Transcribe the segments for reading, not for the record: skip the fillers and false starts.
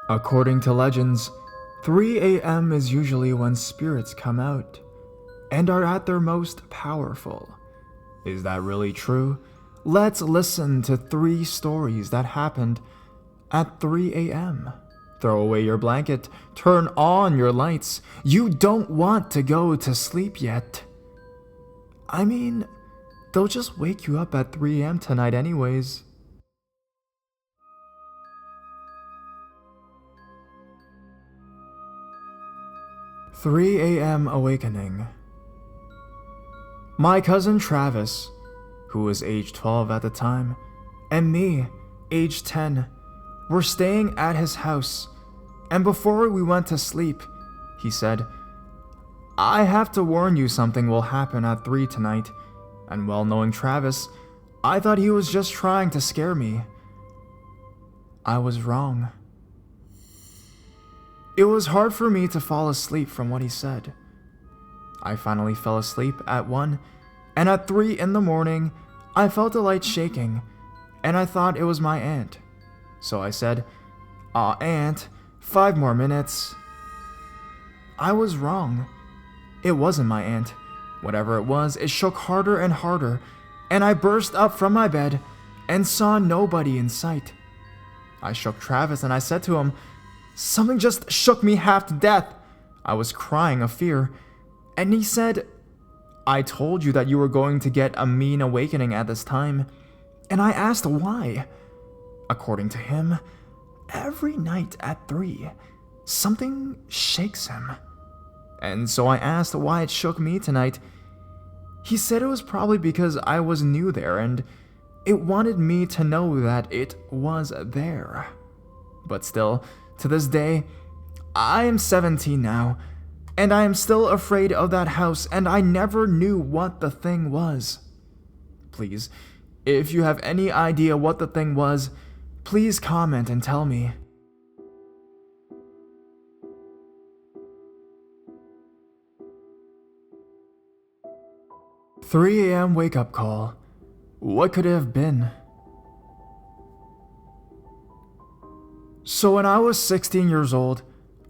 According to legends, 3 a.m. is usually when spirits come out and are at their most powerful. Is that really true? Let's listen to 3 stories that happened at 3 a.m. Throw away your blanket, turn on your lights. You don't want to go to sleep yet. I mean, they'll just wake you up at 3 a.m. tonight anyways. "3 a.m. awakening." My cousin Travis, who was age 12 at the time, and me, age 10, were staying at his house, and before we went to sleep, he said, "I have to warn you something will happen at 3 tonight," and well knowing Travis, I thought he was just trying to scare me. I was wrong. It was hard for me to fall asleep from what he said. I finally fell asleep at 1, and at 3 in the morning, I felt a light shaking, and I thought it was my aunt. So I said, "Aw, aunt, 5 more minutes." I was wrong. It wasn't my aunt. Whatever it was, it shook harder and harder, and I burst up from my bed and saw nobody in sight. I shook Travis and I said to him, "Something just shook me half to death." I was crying of fear, and he said, "I told you that you were going to get a mean awakening at this time," and I asked why. According to him, every night at 3, something shakes him. And so I asked why it shook me tonight. He said it was probably because I was new there and it wanted me to know that it was there. But still, to this day, I am 17 now, and I am still afraid of that house, and I never knew what the thing was. Please, if you have any idea what the thing was, please comment and tell me. "3 a.m. wake-up call. What could it have been?" So when I was 16 years old,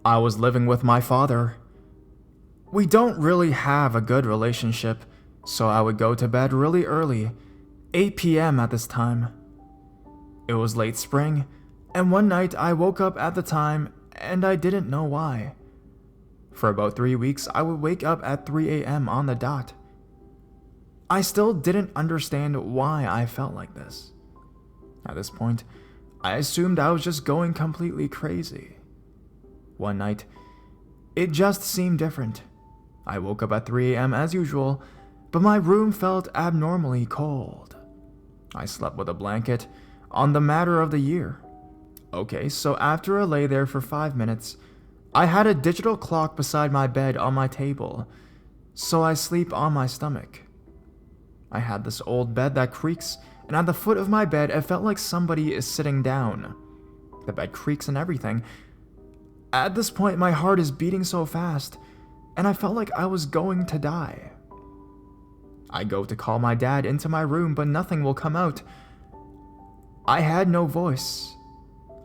I was living with my father. We don't really have a good relationship, so I would go to bed really early, 8 p.m. at this time. It was late spring, and one night I woke up at the time and I didn't know why. For about 3 weeks, I would wake up at 3 a.m. on the dot. I still didn't understand why I felt like this. At this point, I assumed I was just going completely crazy. One night, it just seemed different. I woke up at 3 a.m. as usual, but my room felt abnormally cold. I slept with a blanket on the matter of the year. Okay, so after I lay there for 5 minutes, I had a digital clock beside my bed on my table, so I sleep on my stomach. I had this old bed that creaks, and at the foot of my bed, it felt like somebody is sitting down. The bed creaks and everything. At this point, my heart is beating so fast, and I felt like I was going to die. I go to call my dad into my room, but nothing will come out. I had no voice.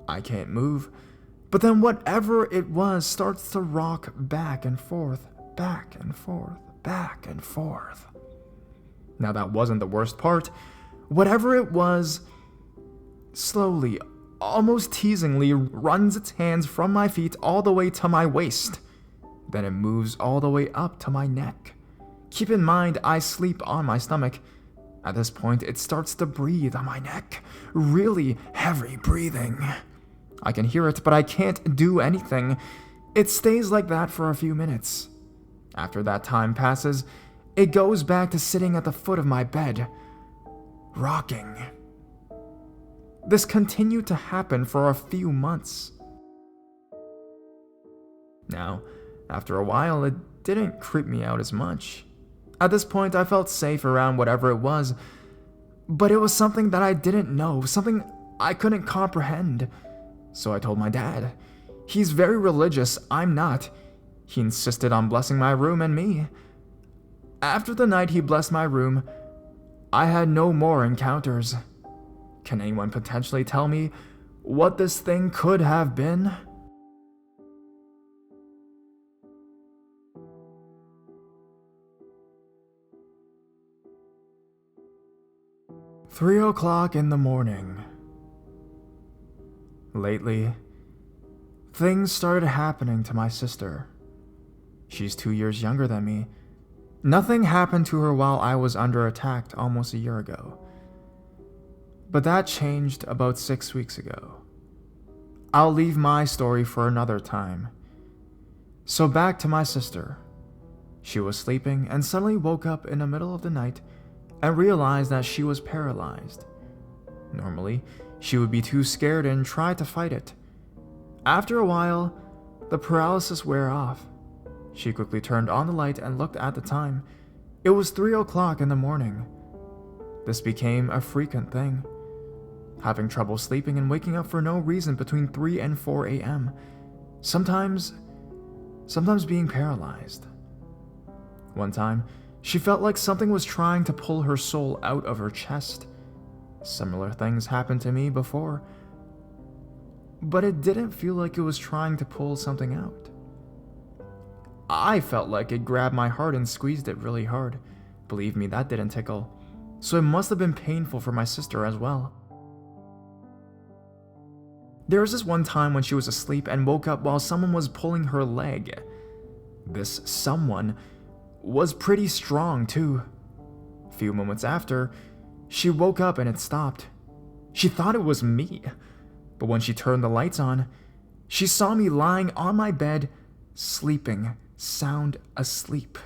I can't move, but then whatever it was starts to rock back and forth, back and forth, back and forth. Now that wasn't the worst part. Whatever it was, slowly, almost teasingly, runs its hands from my feet all the way to my waist. Then it moves all the way up to my neck. Keep in mind, I sleep on my stomach. At this point, it starts to breathe on my neck. Really heavy breathing. I can hear it, but I can't do anything. It stays like that for a few minutes. After that time passes, it goes back to sitting at the foot of my bed, rocking. This continued to happen for a few months. Now, after a while, it didn't creep me out as much. At this point, I felt safe around whatever it was, but it was something that I didn't know, something I couldn't comprehend. So I told my dad. He's very religious, I'm not. He insisted on blessing my room and me. After the night he blessed my room, I had no more encounters. Can anyone potentially tell me what this thing could have been? 3 o'clock in the morning. Lately, things started happening to my sister. She's 2 years younger than me. Nothing happened to her while I was under attack almost a year ago. But that changed about 6 weeks ago. I'll leave my story for another time. So back to my sister. She was sleeping and suddenly woke up in the middle of the night and realized that she was paralyzed. Normally, she would be too scared and try to fight it. After a while, the paralysis wear off. She quickly turned on the light and looked at the time. It was 3 o'clock in the morning. This became a frequent thing. Having trouble sleeping and waking up for no reason between 3 and 4 a.m. Sometimes being paralyzed. One time, she felt like something was trying to pull her soul out of her chest. Similar things happened to me before, but it didn't feel like it was trying to pull something out. I felt like it grabbed my heart and squeezed it really hard. Believe me, that didn't tickle. So it must have been painful for my sister as well. There was this one time when she was asleep and woke up while someone was pulling her leg. This someone was pretty strong too. A few moments after, she woke up and it stopped. She thought it was me, but when she turned the lights on, she saw me lying on my bed, sleeping, sound asleep.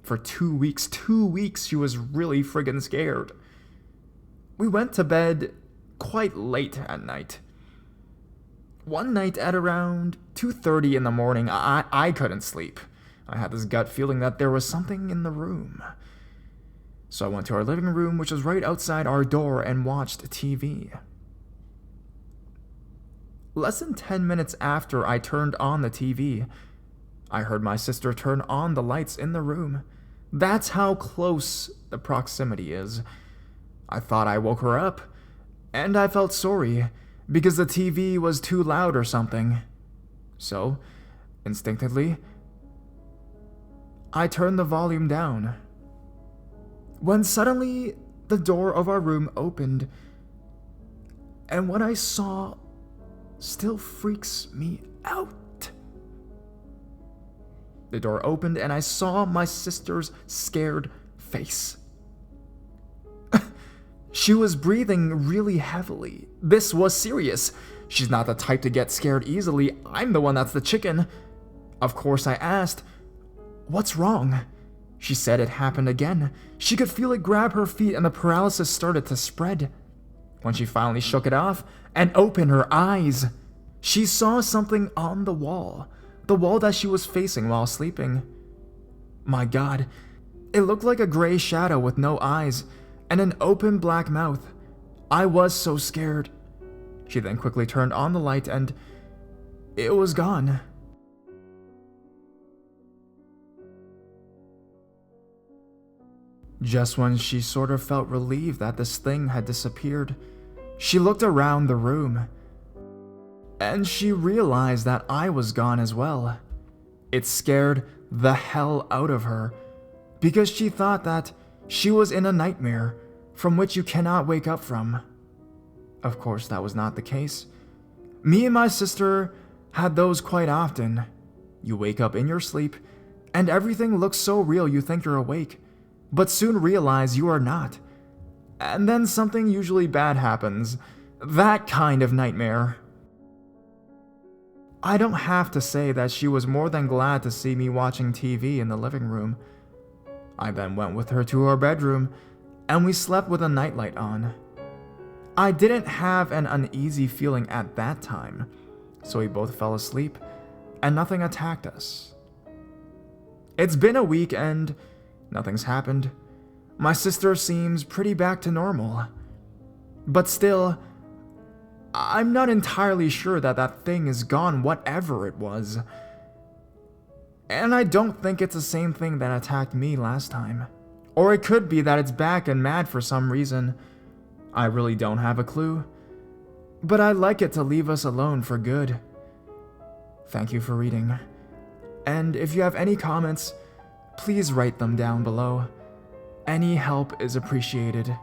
For 2 weeks, she was really friggin' scared. We went to bed quite late at night. One night at around 2:30 in the morning, I couldn't sleep. I had this gut feeling that there was something in the room. So I went to our living room, which was right outside our door, and watched TV. Less than 10 minutes after I turned on the TV, I heard my sister turn on the lights in the room. That's how close the proximity is. I thought I woke her up, and I felt sorry because the TV was too loud or something. So, instinctively, I turned the volume down. When suddenly the door of our room opened, and what I saw still freaks me out. The door opened and I saw my sister's scared face. She was breathing really heavily. This was serious. She's not the type to get scared easily. I'm the one that's the chicken. Of course, I asked, "What's wrong?" She said it happened again. She could feel it grab her feet and the paralysis started to spread. When she finally shook it off and opened her eyes, she saw something on the wall that she was facing while sleeping. My God, it looked like a gray shadow with no eyes and an open black mouth. I was so scared. She then quickly turned on the light and it was gone. Just when she sort of felt relieved that this thing had disappeared, she looked around the room, and she realized that I was gone as well. It scared the hell out of her, because she thought that she was in a nightmare from which you cannot wake up from. Of course, that was not the case. Me and my sister had those quite often. You wake up in your sleep, and everything looks so real you think you're awake, but soon realize you are not. And then something usually bad happens. That kind of nightmare. I don't have to say that she was more than glad to see me watching TV in the living room. I then went with her to our bedroom, and we slept with a nightlight on. I didn't have an uneasy feeling at that time, so we both fell asleep, and nothing attacked us. It's been a week and nothing's happened. My sister seems pretty back to normal. But still, I'm not entirely sure that that thing is gone, whatever it was. And I don't think it's the same thing that attacked me last time. Or it could be that it's back and mad for some reason. I really don't have a clue. But I'd like it to leave us alone for good. Thank you for reading. And if you have any comments, please write them down below. Any help is appreciated.